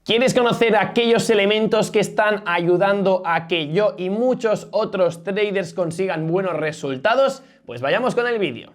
¿Quieres conocer aquellos elementos que están ayudando a que yo y muchos otros traders consigan buenos resultados? Pues vayamos con el vídeo.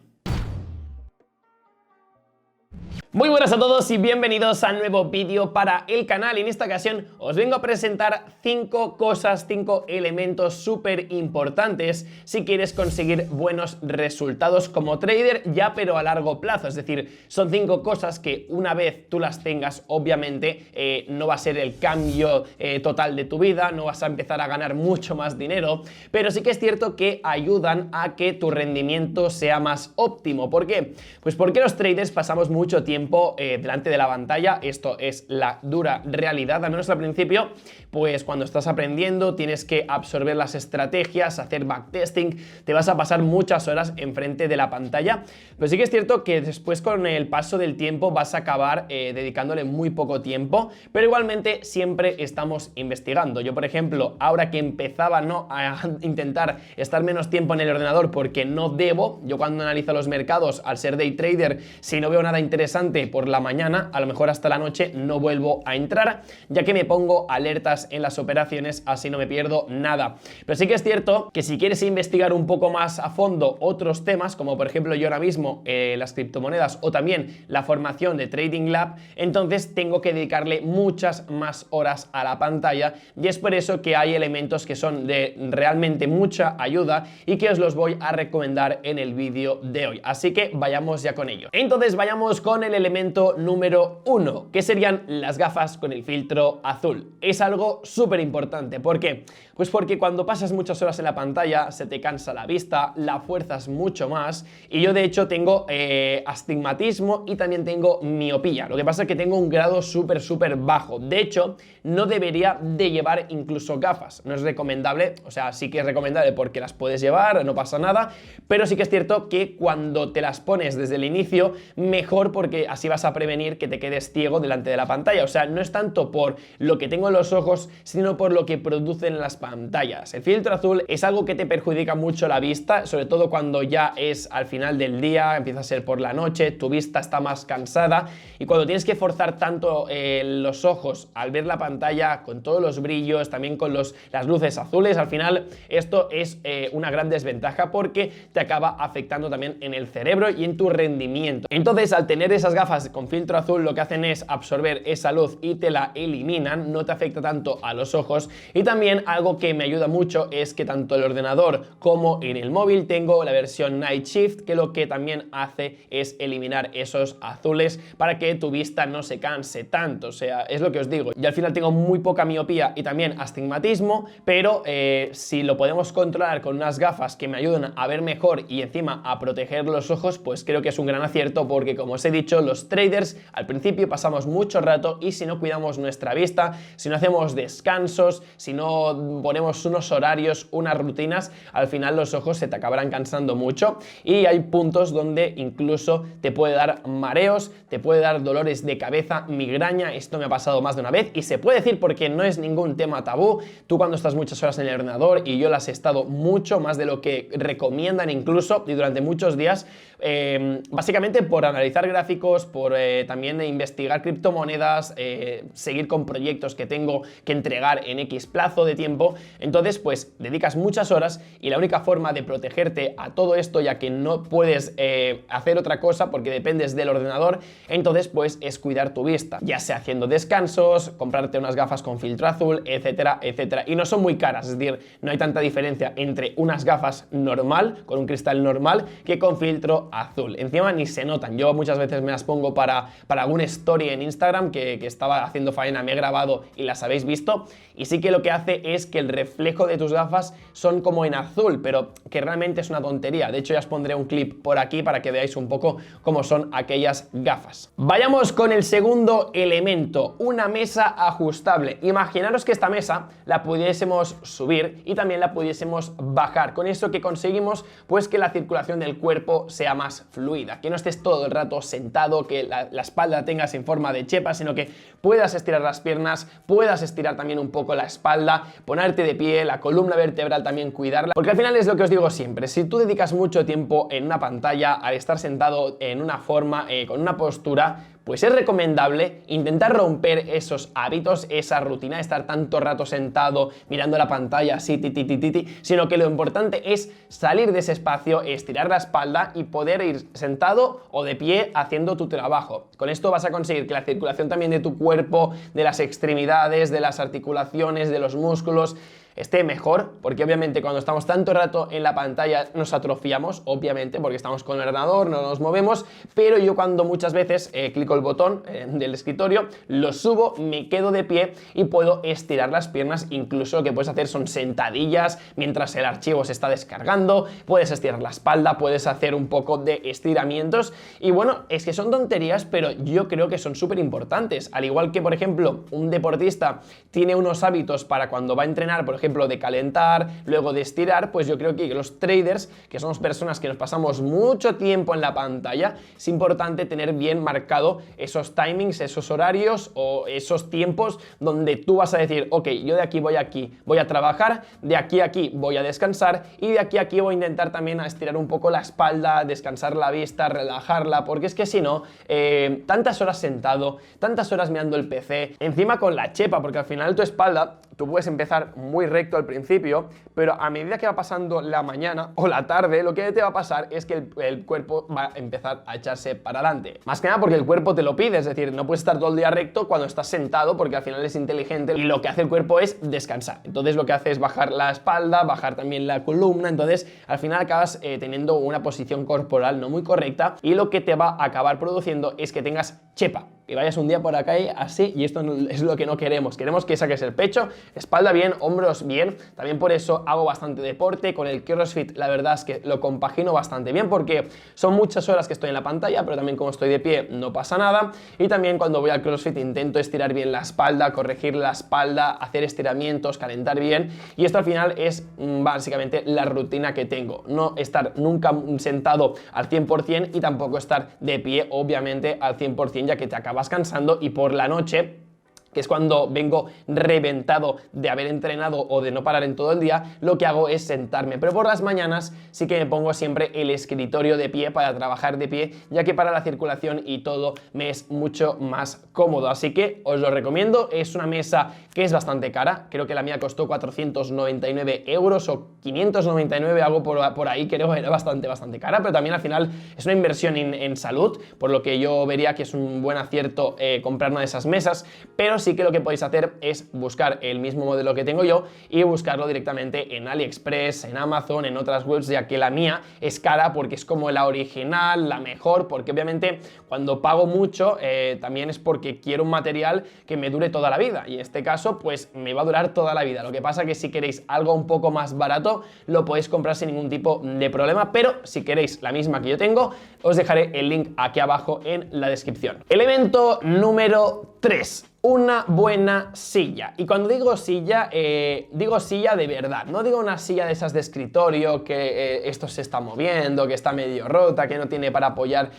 Muy buenas a todos y bienvenidos a un nuevo vídeo para el canal. Y en esta ocasión os vengo a presentar 5 elementos súper importantes si quieres conseguir buenos resultados como trader ya, pero a largo plazo. Es decir, son 5 cosas que una vez tú las tengas, obviamente no va a ser el cambio total de tu vida, no vas a empezar a ganar mucho más dinero, pero sí que es cierto que ayudan a que tu rendimiento sea más óptimo. ¿Por qué? Pues porque los traders pasamos mucho tiempo delante de la pantalla. Esto es la dura realidad, al menos al principio. Pues cuando estás aprendiendo tienes que absorber las estrategias, hacer backtesting, te vas a pasar muchas horas enfrente de la pantalla, pero sí que es cierto que después con el paso del tiempo vas a acabar dedicándole muy poco tiempo, pero igualmente siempre estamos investigando. Yo, por ejemplo, ahora que empezaba a intentar estar menos tiempo en el ordenador porque no debo, yo cuando analizo los mercados, al ser day trader, si no veo nada interesante por la mañana, a lo mejor hasta la noche no vuelvo a entrar, ya que me pongo alertas en las operaciones, así no me pierdo nada. Pero sí que es cierto que si quieres investigar un poco más a fondo otros temas, como por ejemplo yo ahora mismo las criptomonedas o también la formación de Trading Lab, entonces tengo que dedicarle muchas más horas a la pantalla, y es por eso que hay elementos que son de realmente mucha ayuda y que os los voy a recomendar en el vídeo de hoy. Así que vayamos ya con ello. Entonces vayamos con el elemento número 1, que serían las gafas con el filtro azul. Es algo súper importante. ¿Por qué? Pues porque cuando pasas muchas horas en la pantalla se te cansa la vista, la fuerzas mucho más, y yo de hecho tengo astigmatismo y también tengo miopía. Lo que pasa es que tengo un grado súper bajo. De hecho, no debería de llevar incluso gafas. No es recomendable, o sea, sí que es recomendable porque las puedes llevar, no pasa nada, pero sí que es cierto que cuando te las pones desde el inicio, mejor, porque así vas a prevenir que te quedes ciego delante de la pantalla. O sea, no es tanto por lo que tengo en los ojos, sino por lo que producen las pantallas. El filtro azul es algo que te perjudica mucho la vista, sobre todo cuando ya es al final del día, empieza a ser por la noche, tu vista está más cansada, y cuando tienes que forzar tanto los ojos al ver la pantalla con todos los brillos, también con las luces azules, al final esto es una gran desventaja porque te acaba afectando también en el cerebro y en tu rendimiento. Entonces, al tener esas gafas con filtro azul, lo que hacen es absorber esa luz y te la eliminan, no te afecta tanto a los ojos. Y también algo que me ayuda mucho es que tanto el ordenador como en el móvil tengo la versión Night Shift, que lo que también hace es eliminar esos azules para que tu vista no se canse tanto. O sea, es lo que os digo, y al final tengo muy poca miopía y también astigmatismo, pero si lo podemos controlar con unas gafas que me ayudan a ver mejor y encima a proteger los ojos, pues creo que es un gran acierto, porque como os he dicho, los traders al principio pasamos mucho rato, y si no cuidamos nuestra vista, si no hacemos descansos, si no ponemos unos horarios, unas rutinas, al final los ojos se te acabarán cansando mucho, y hay puntos donde incluso te puede dar mareos, te puede dar dolores de cabeza, migraña. Esto me ha pasado más de una vez y se puede decir porque no es ningún tema tabú. Tú cuando estás muchas horas en el ordenador, y yo las he estado mucho más de lo que recomiendan incluso, y durante muchos días, básicamente por analizar gráficos, por también investigar criptomonedas, seguir con proyectos que tengo que entregar en X plazo de tiempo. Entonces pues dedicas muchas horas, y la única forma de protegerte a todo esto, ya que no puedes hacer otra cosa porque dependes del ordenador, entonces pues es cuidar tu vista, ya sea haciendo descansos, comprarte unas gafas con filtro azul, etcétera, etcétera. Y no son muy caras, es decir, no hay tanta diferencia entre unas gafas normal, con un cristal normal, que con filtro azul. Encima ni se notan. Yo muchas veces me las pongo para alguna story en Instagram que estaba haciendo faena, me he grabado y las habéis visto, y sí que lo que hace es que el reflejo de tus gafas son como en azul, pero que realmente es una tontería. De hecho, ya os pondré un clip por aquí para que veáis un poco cómo son aquellas gafas. Vayamos con el segundo elemento, una mesa ajustable. Imaginaros que esta mesa la pudiésemos subir y también la pudiésemos bajar. Con eso, que conseguimos pues que la circulación del cuerpo sea más fluida, que no estés todo el rato sentado, que la espalda tengas en forma de chepa, sino que puedas estirar las piernas, puedas estirar también un poco la espalda, ponerte de pie, la columna vertebral también cuidarla, porque al final es lo que os digo siempre: si tú dedicas mucho tiempo en una pantalla, al estar sentado en una forma, con una postura, pues es recomendable intentar romper esos hábitos, esa rutina de estar tanto rato sentado mirando la pantalla así, sino que lo importante es salir de ese espacio, estirar la espalda y poder ir sentado o de pie haciendo tu trabajo. Con esto vas a conseguir que la circulación también de tu cuerpo, de las extremidades, de las articulaciones, de los músculos, esté mejor, porque obviamente cuando estamos tanto rato en la pantalla nos atrofiamos, obviamente, porque estamos con el ordenador, no nos movemos, pero yo cuando muchas veces clico el botón del escritorio, lo subo, me quedo de pie y puedo estirar las piernas, incluso lo que puedes hacer son sentadillas mientras el archivo se está descargando, puedes estirar la espalda, puedes hacer un poco de estiramientos y bueno, es que son tonterías, pero yo creo que son súper importantes, al igual que por ejemplo un deportista tiene unos hábitos para cuando va a entrenar, por ejemplo, de calentar, luego de estirar, pues yo creo que los traders, que somos personas que nos pasamos mucho tiempo en la pantalla, es importante tener bien marcado esos timings, esos horarios o esos tiempos donde tú vas a decir, ok, yo de aquí, voy a trabajar, de aquí a aquí voy a descansar y de aquí a aquí voy a intentar también a estirar un poco la espalda, descansar la vista, relajarla, porque es que si no, tantas horas sentado, tantas horas mirando el PC, encima con la chepa, porque al final tu espalda, tú puedes empezar muy recto al principio, pero a medida que va pasando la mañana o la tarde, lo que te va a pasar es que el cuerpo va a empezar a echarse para adelante. Más que nada porque el cuerpo te lo pide, es decir, no puedes estar todo el día recto cuando estás sentado, porque al final es inteligente y lo que hace el cuerpo es descansar. Entonces lo que hace es bajar la espalda, bajar también la columna, entonces al final acabas teniendo una posición corporal no muy correcta y lo que te va a acabar produciendo es que tengas chepa, que vayas un día por acá así, y esto es lo que no queremos. Queremos que saques el pecho, espalda bien, hombros bien. También por eso hago bastante deporte. Con el CrossFit la verdad es que lo compagino bastante bien porque son muchas horas que estoy en la pantalla, pero también como estoy de pie no pasa nada. Y también cuando voy al CrossFit intento estirar bien la espalda, corregir la espalda, hacer estiramientos, calentar bien. Y esto al final es básicamente la rutina que tengo. No estar nunca sentado al 100% y tampoco estar de pie obviamente al 100%, ya que te acabas cansando y por la noche, que es cuando vengo reventado de haber entrenado o de no parar en todo el día, lo que hago es sentarme. Pero por las mañanas sí que me pongo siempre el escritorio de pie para trabajar de pie, ya que para la circulación y todo me es mucho más cómodo. Así que os lo recomiendo. Es una mesa que es bastante cara. Creo que la mía costó 499 euros o 599, algo por ahí. Creo que era bastante cara, pero también al final es una inversión en salud, por lo que yo vería que es un buen acierto comprar una de esas mesas. Pero sí que lo que podéis hacer es buscar el mismo modelo que tengo yo y buscarlo directamente en AliExpress, en Amazon, en otras webs, ya que la mía es cara porque es como la original, la mejor, porque obviamente cuando pago mucho también es porque quiero un material que me dure toda la vida, y en este caso pues me va a durar toda la vida. Lo que pasa que si queréis algo un poco más barato lo podéis comprar sin ningún tipo de problema, pero si queréis la misma que yo tengo os dejaré el link aquí abajo en la descripción. Elemento número 3. Una buena silla. Y cuando digo silla de verdad. No digo una silla de esas de escritorio que esto se está moviendo, que está medio rota, que no tiene para apoyar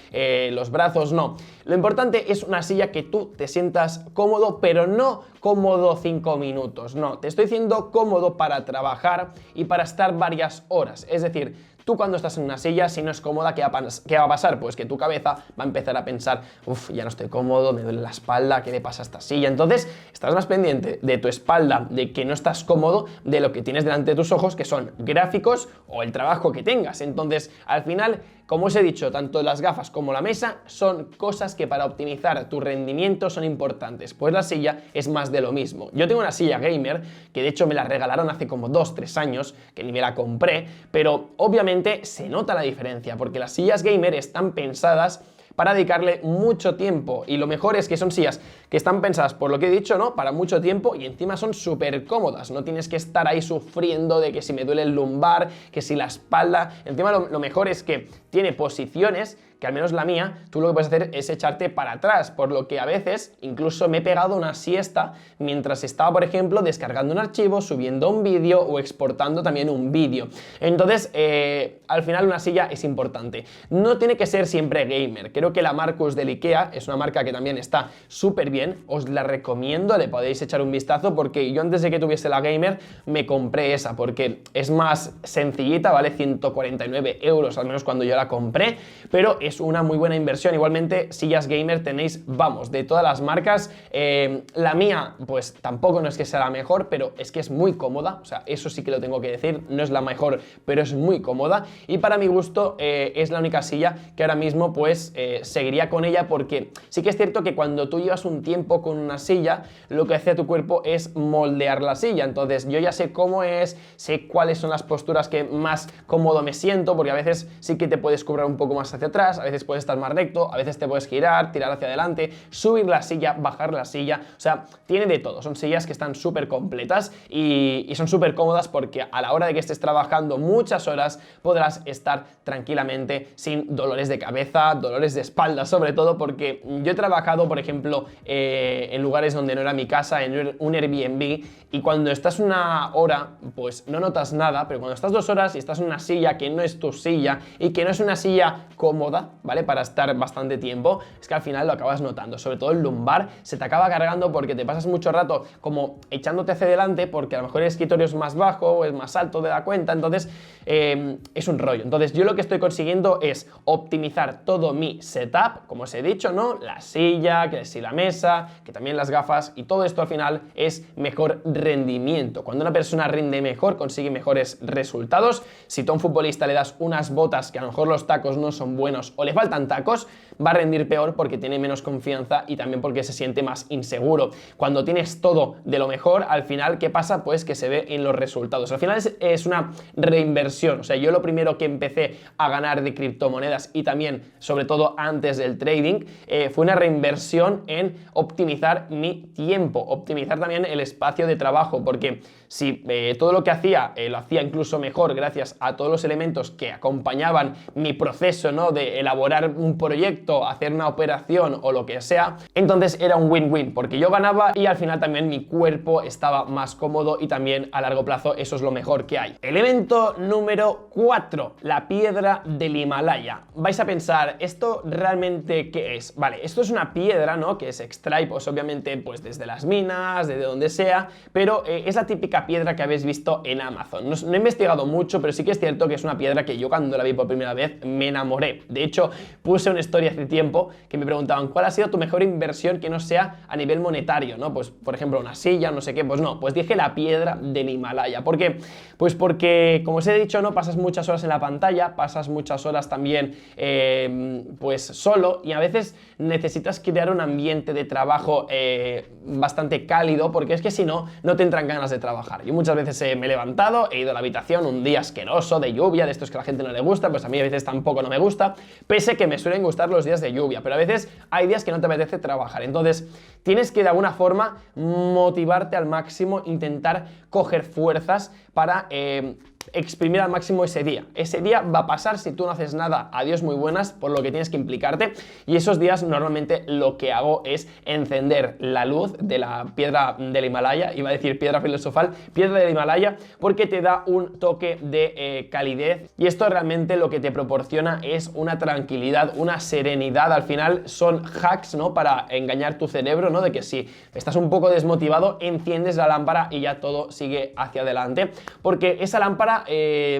los brazos, no. Lo importante es una silla que tú te sientas cómodo, pero no cómodo 5 minutos, no. Te estoy diciendo cómodo para trabajar y para estar varias horas. Es decir, tú cuando estás en una silla, si no es cómoda, ¿qué va a pasar? Pues que tu cabeza va a empezar a pensar, uff, ya no estoy cómodo, me duele la espalda, ¿qué le pasa a esta silla? Entonces, estás más pendiente de tu espalda, de que no estás cómodo, de lo que tienes delante de tus ojos, que son gráficos o el trabajo que tengas. Entonces, al final, como os he dicho, tanto las gafas como la mesa son cosas que para optimizar tu rendimiento son importantes, pues la silla es más de lo mismo. Yo tengo una silla gamer, que de hecho me la regalaron hace como 2-3 años, que ni me la compré, pero obviamente se nota la diferencia, porque las sillas gamer están pensadas para dedicarle mucho tiempo, y lo mejor es que son sillas que están pensadas, por lo que he dicho, ¿no?, para mucho tiempo, y encima son súper cómodas. No tienes que estar ahí sufriendo de que si me duele el lumbar, que si la espalda. Encima lo mejor es que tiene posiciones que, al menos la mía, tú lo que puedes hacer es echarte para atrás, por lo que a veces incluso me he pegado una siesta mientras estaba, por ejemplo, descargando un archivo, subiendo un vídeo o exportando también un vídeo. Entonces, al final una silla es importante. No tiene que ser siempre gamer. Creo que la Marcus del IKEA es una marca que también está súper bien bien, os la recomiendo, le podéis echar un vistazo porque yo antes de que tuviese la gamer me compré esa porque es más sencillita, vale 149 euros, al menos cuando yo la compré, pero es una muy buena inversión. Igualmente, sillas gamer tenéis, vamos, de todas las marcas. La mía, pues tampoco no es que sea la mejor, pero es que es muy cómoda, o sea, eso sí que lo tengo que decir, no es la mejor, pero es muy cómoda y para mi gusto es la única silla que ahora mismo pues seguiría con ella, porque sí que es cierto que cuando tú llevas un tiempo con una silla, lo que hace a tu cuerpo es moldear la silla. Entonces yo ya sé cómo es, sé cuáles son las posturas que más cómodo me siento, porque a veces sí que te puedes cubrir un poco más hacia atrás, a veces puedes estar más recto, a veces te puedes girar, tirar hacia adelante, subir la silla, bajar la silla, o sea, tiene de todo. Son sillas que están súper completas y son súper cómodas porque a la hora de que estés trabajando muchas horas podrás estar tranquilamente sin dolores de cabeza, dolores de espalda sobre todo, porque yo he trabajado, por ejemplo, en lugares donde no era mi casa, en un Airbnb, y cuando estás una hora pues no notas nada, pero cuando estás 2 horas y estás en una silla que no es tu silla y que no es una silla cómoda, ¿vale? Para estar bastante tiempo, es que al final lo acabas notando, sobre todo el lumbar se te acaba cargando porque te pasas mucho rato como echándote hacia adelante, porque a lo mejor el escritorio es más bajo o es más alto de la cuenta, entonces es un rollo. Entonces yo lo que estoy consiguiendo es optimizar todo mi setup, como os he dicho, ¿no? La silla, que si la mesa, que también las gafas, y todo esto al final es mejor rendimiento. Cuando una persona rinde mejor, consigue mejores resultados. Si tú a un futbolista le das unas botas que a lo mejor los tacos no son buenos o le faltan tacos, va a rendir peor porque tiene menos confianza y también porque se siente más inseguro. Cuando tienes todo de lo mejor, al final, ¿qué pasa? Pues que se ve en los resultados. Al final es una reinversión. O sea, yo lo primero que empecé a ganar de criptomonedas y también, sobre todo antes del trading, fue una reinversión en optimizar mi tiempo, optimizar también el espacio de trabajo, porque si todo lo que hacía lo hacía incluso mejor gracias a todos los elementos que acompañaban mi proceso, ¿no? De elaborar un proyecto, hacer una operación o lo que sea, entonces era un win-win, porque yo ganaba y al final también mi cuerpo estaba más cómodo y también a largo plazo eso es lo mejor que hay. Elemento número 4, la piedra del Himalaya. Vais a pensar, ¿esto realmente qué es? Vale, esto es una piedra, ¿no? Que se extrae pues obviamente pues desde las minas, desde donde sea, pero es la típica piedra que habéis visto en Amazon. No he investigado mucho, pero sí que es cierto que es una piedra que yo cuando la vi por primera vez me enamoré. De hecho, puse una historia hace tiempo que me preguntaban ¿cuál ha sido tu mejor inversión que no sea a nivel monetario? ¿No? Pues por ejemplo una silla, no sé qué, pues no, pues dije la piedra del Himalaya. ¿Por qué? Pues porque, como os he dicho, ¿no? Pasas muchas horas en la pantalla, pasas muchas horas también pues solo, y a veces necesitas crear un ambiente de trabajo bastante cálido, porque es que si no, no te entran ganas de trabajar. Yo muchas veces me he levantado, he ido a la habitación un día asqueroso de lluvia, de estos que a la gente no le gusta, pues a mí a veces tampoco no me gusta, pese que me suelen gustar los días de lluvia, pero a veces hay días que no te apetece trabajar. Entonces tienes que de alguna forma motivarte al máximo, intentar coger fuerzas para exprimir al máximo ese día. Ese día va a pasar si tú no haces nada, adiós muy buenas, por lo que tienes que implicarte, y esos días normalmente lo que hago es encender la luz de la piedra del Himalaya, iba a decir piedra filosofal, piedra del Himalaya, porque te da un toque de calidez, y esto realmente lo que te proporciona es una tranquilidad, una serenidad. Al final son hacks, ¿no? Para engañar tu cerebro, ¿no? De que si estás un poco desmotivado, enciendes la lámpara y ya todo sigue hacia adelante, porque esa lámpara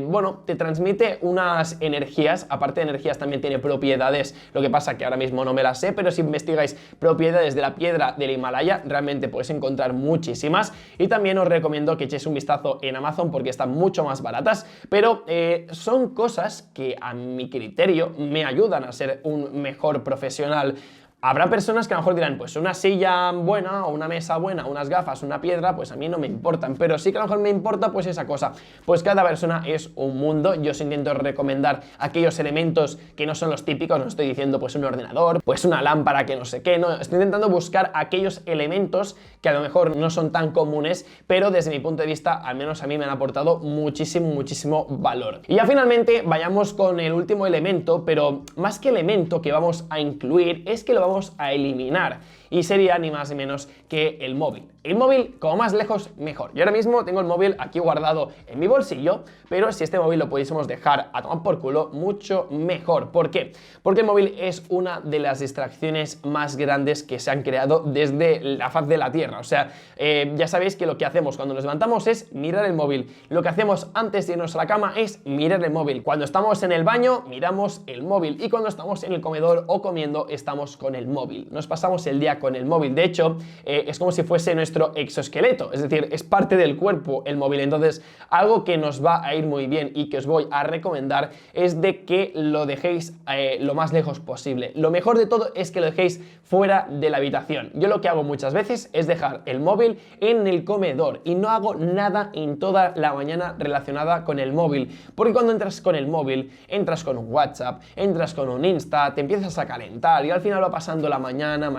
bueno, te transmite unas energías, aparte de energías también tiene propiedades, lo que pasa que ahora mismo no me las sé, pero si investigáis propiedades de la piedra del Himalaya, realmente puedes encontrar muchísimas, y también os recomiendo que echéis un vistazo en Amazon porque están mucho más baratas, pero son cosas que a mi criterio me ayudan a ser un mejor profesional. Habrá personas que a lo mejor dirán, pues una silla buena o una mesa buena, unas gafas, una piedra, pues a mí no me importan, pero sí que a lo mejor me importa pues esa cosa. Pues cada persona es un mundo. Yo os intento recomendar aquellos elementos que no son los típicos, no estoy diciendo pues un ordenador, pues una lámpara que no sé qué, no, estoy intentando buscar aquellos elementos que a lo mejor no son tan comunes, pero desde mi punto de vista, al menos a mí me han aportado muchísimo valor. Y ya finalmente vayamos con el último elemento, pero más que elemento que vamos a incluir, es que lo vamos a eliminar. y sería ni más ni menos que el móvil. El móvil, como más lejos, mejor. Yo ahora mismo tengo el móvil aquí guardado en mi bolsillo, pero si este móvil lo pudiésemos dejar a tomar por culo, mucho mejor. ¿Por qué? Porque el móvil es una de las distracciones más grandes que se han creado desde la faz de la Tierra. O sea, ya sabéis que lo que hacemos cuando nos levantamos es mirar el móvil. Lo que hacemos antes de irnos a la cama es mirar el móvil. Cuando estamos en el baño, miramos el móvil. Y cuando estamos en el comedor o comiendo, estamos con el móvil. Nos pasamos el día con el móvil. De hecho, es como si fuese nuestro exoesqueleto, es decir, es parte del cuerpo el móvil. Entonces, algo que nos va a ir muy bien y que os voy a recomendar es de que lo dejéis lo más lejos posible. Lo mejor de todo es que lo dejéis fuera de la habitación. Yo lo que hago muchas veces es dejar el móvil en el comedor y no hago nada en toda la mañana relacionada con el móvil, porque cuando entras con el móvil, entras con un WhatsApp, entras con un Insta, te empiezas a calentar y al final va pasando la mañana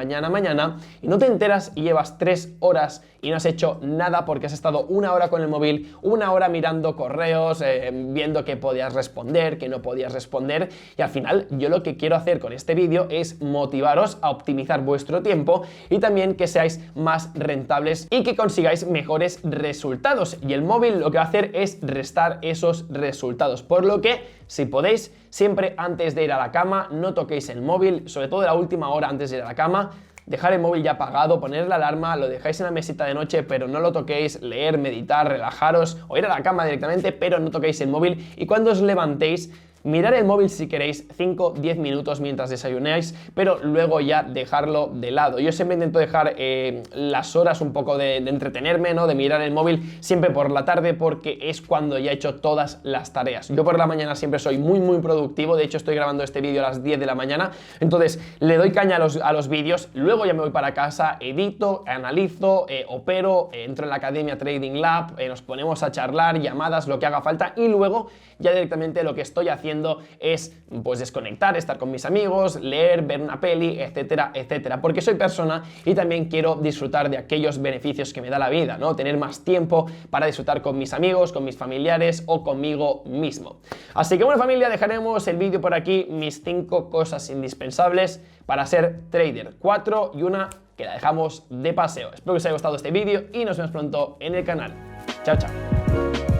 y no te enteras y llevas 3 horas y no has hecho nada porque has estado 1 hora con el móvil, 1 hora mirando correos, viendo qué podías responder, qué no podías responder, y al final yo lo que quiero hacer con este vídeo es motivaros a optimizar vuestro tiempo y también que seáis más rentables y que consigáis mejores resultados, y el móvil lo que va a hacer es restar esos resultados, por lo que si podéis, siempre antes de ir a la cama no toquéis el móvil, sobre todo la última hora antes de ir a la cama. Dejar el móvil ya apagado, poner la alarma, lo dejáis en la mesita de noche, pero no lo toquéis, leer, meditar, relajaros o ir a la cama directamente, pero no toquéis el móvil, y cuando os levantéis, mirar el móvil si queréis 5-10 minutos mientras desayunáis, pero luego ya dejarlo de lado. Yo siempre intento dejar las horas un poco de entretenerme, ¿no? De mirar el móvil siempre por la tarde, porque es cuando ya he hecho todas las tareas. Yo por la mañana siempre soy muy productivo. De hecho, estoy grabando este vídeo a las 10 de la mañana, entonces le doy caña a los vídeos, luego ya me voy para casa, edito, analizo, opero, entro en la Academia Trading Lab, nos ponemos a charlar, llamadas, lo que haga falta, y luego ya directamente lo que estoy haciendo es pues desconectar, estar con mis amigos, leer, ver una peli, etcétera, etcétera, porque soy persona y también quiero disfrutar de aquellos beneficios que me da la vida, ¿no? Tener más tiempo para disfrutar con mis amigos, con mis familiares o conmigo mismo. Así que bueno, familia, dejaremos el vídeo por aquí, mis 5 cosas indispensables para ser trader, 4 y una que la dejamos de paseo. Espero que os haya gustado este vídeo y nos vemos pronto en el canal. Chao, chao.